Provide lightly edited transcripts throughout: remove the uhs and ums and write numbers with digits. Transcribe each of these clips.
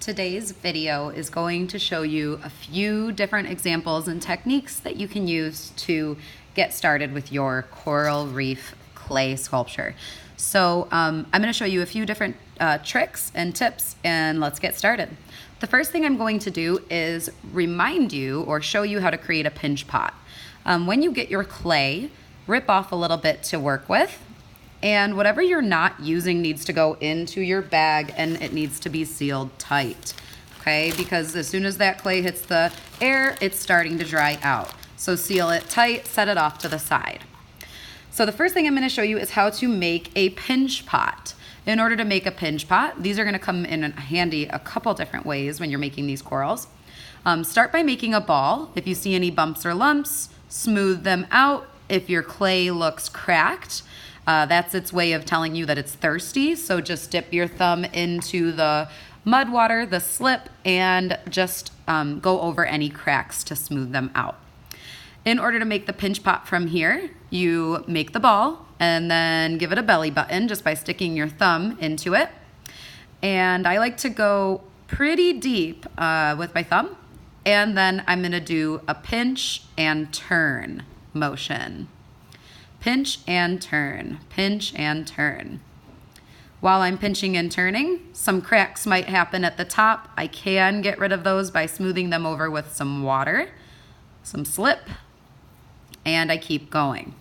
Today's video is going to show you a few different examples and techniques that you can use to get started with your coral reef clay sculpture. So I'm going to show you a few different tricks and tips, and let's get started. The first thing I'm going to do is remind you or show you how to create a pinch pot. When you get your clay, rip off a little bit to work with. And whatever you're not using needs to go into your bag, and it needs to be sealed tight, okay? Because as soon as that clay hits the air, it's starting to dry out. So seal it tight, set it off to the side. So the first thing I'm gonna show you is how to make a pinch pot. In order to make a pinch pot, these are gonna come in handy a couple different ways when you're making these corals. Start by making a ball. If you see any bumps or lumps, smooth them out. If your clay looks cracked, that's its way of telling you that it's thirsty. So just dip your thumb into the mud water, the slip, and just go over any cracks to smooth them out. In order to make the pinch pot from here, you make the ball and then give it a belly button just by sticking your thumb into it. And I like to go pretty deep with my thumb. And then I'm gonna do a pinch and turn motion. Pinch and turn, pinch and turn. While I'm pinching and turning, some cracks might happen at the top. I can get rid of those by smoothing them over with some water, some slip, and I keep going.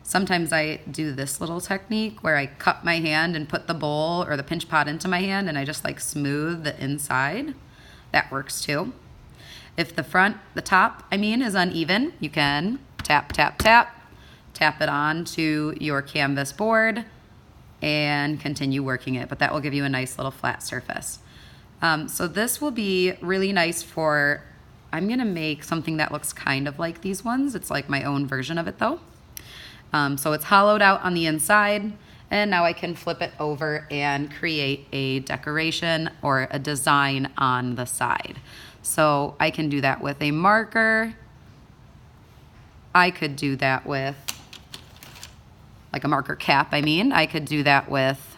Sometimes I do this little technique where I cup my hand and put the bowl or the pinch pot into my hand, and I just like smooth the inside. That works too. If the top is uneven, you can tap, tap, tap. Tap it onto your canvas board and continue working it, but that will give you a nice little flat surface. So this will be really nice for, I'm gonna make something that looks kind of like these ones. It's like my own version of it though. So it's hollowed out on the inside, and now I can flip it over and create a decoration or a design on the side. So I can do that with a marker. I could do that with like a marker cap, I could do that with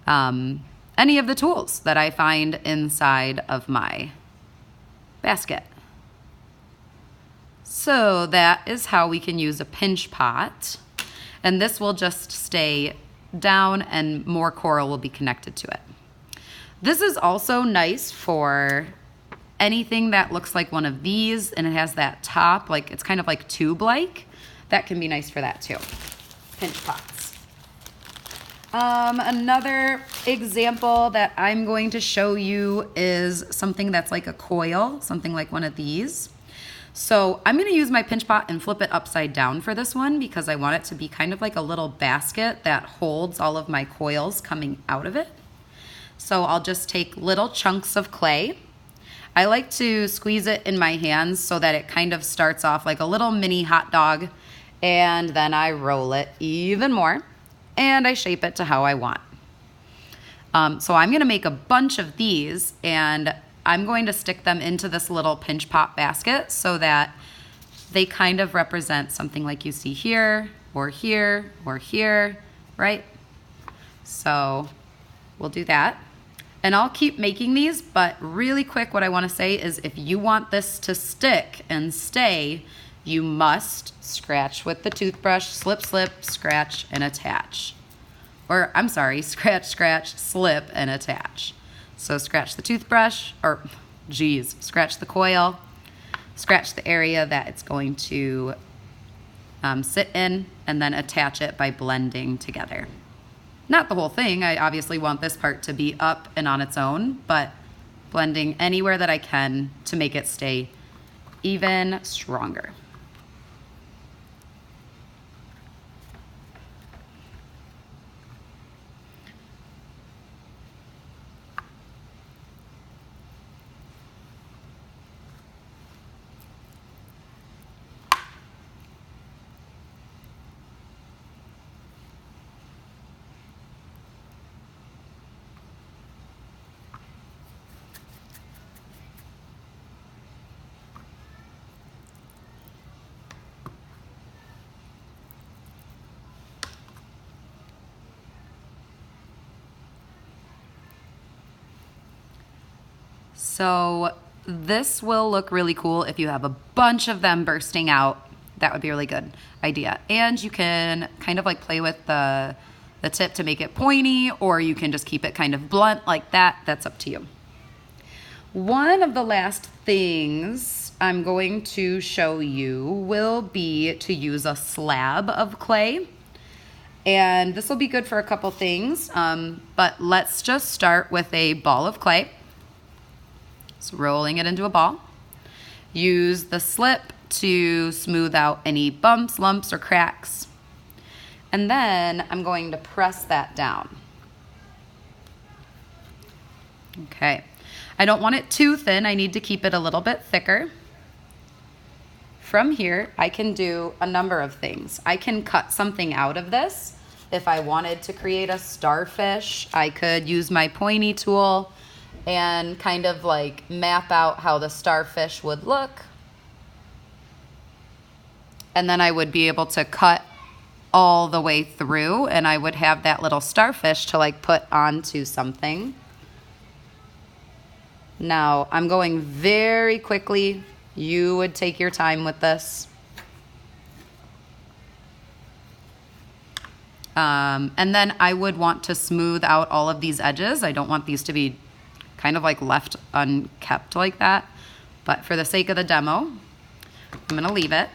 any of the tools that I find inside of my basket. So that is how we can use a pinch pot. And this will just stay down and more coral will be connected to it. This is also nice for anything that looks like one of these and it has that top, like it's kind of like tube-like. That can be nice for that too. Pinch pots. Another example that I'm going to show you is something that's like a coil, something like one of these. So I'm gonna use my pinch pot and flip it upside down for this one because I want it to be kind of like a little basket that holds all of my coils coming out of it. So I'll just take little chunks of clay. I like to squeeze it in my hands so that it kind of starts off like a little mini hot dog, and then I roll it even more and I shape it to how I want. So I'm gonna make a bunch of these and I'm going to stick them into this little pinch pot basket so that they kind of represent something like you see here or here or here, right? So we'll do that. And I'll keep making these, but really quick, what I wanna say is if you want this to stick and stay, you must scratch with the toothbrush, slip, slip, scratch, and attach. Or, I'm sorry, scratch, scratch, slip, and attach. So scratch the toothbrush, scratch the coil, scratch the area that it's going to sit in, and then attach it by blending together. Not the whole thing, I obviously want this part to be up and on its own, but blending anywhere that I can to make it stay even stronger. So this will look really cool if you have a bunch of them bursting out. That would be a really good idea. And you can kind of like play with the tip to make it pointy, or you can just keep it kind of blunt like that. That's up to you. One of the last things I'm going to show you will be to use a slab of clay. And this will be good for a couple things, but let's just start with a ball of clay. So rolling it into a ball. Use the slip to smooth out any bumps, lumps, or cracks. And then I'm going to press that down. Okay. I don't want it too thin. I need to keep it a little bit thicker. From here, I can do a number of things. I can cut something out of this. If I wanted to create a starfish, I could use my pointy tool and kind of like map out how the starfish would look. And then I would be able to cut all the way through, and I would have that little starfish to like put onto something. Now, I'm going very quickly. You would take your time with this. And then I would want to smooth out all of these edges. I don't want these to be kind of like left unkept like that. But for the sake of the demo, I'm going to leave it.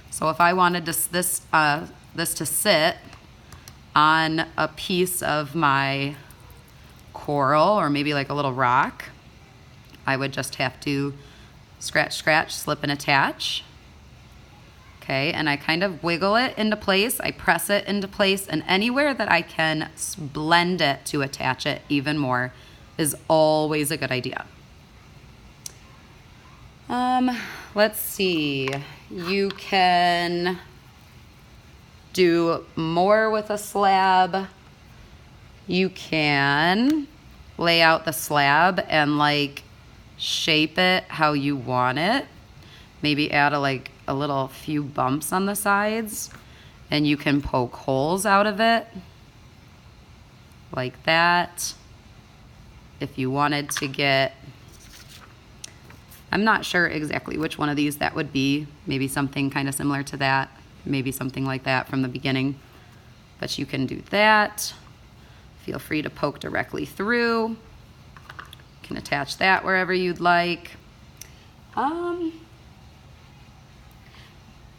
So if I wanted this to sit on a piece of my coral or maybe like a little rock, I would just have to scratch, scratch, slip and attach. Okay, and I kind of wiggle it into place. I press it into place, and anywhere that I can blend it to attach it even more is always a good idea. Let's see. You can do more with a slab. You can lay out the slab and like shape it how you want it. Maybe add a little few bumps on the sides, and you can poke holes out of it like that. If you wanted to get, I'm not sure exactly which one of these that would be, maybe something kind of similar to that, maybe something like that from the beginning, but you can do that. Feel free to poke directly through. You can attach that wherever you'd like.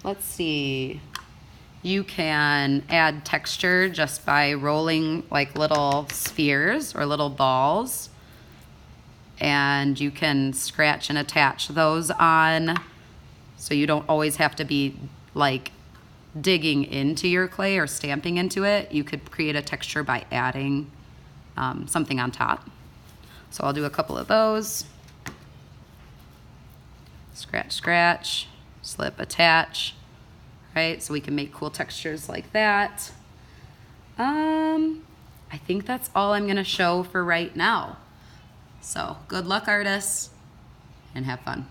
Let's see. You can add texture just by rolling like little spheres or little balls. And you can scratch and attach those on, so you don't always have to be like digging into your clay or stamping into it. You could create a texture by adding something on top. So I'll do a couple of those. Scratch, scratch, slip, attach, right? So we can make cool textures like that. I think that's all I'm gonna show for right now. So good luck, artists, and have fun.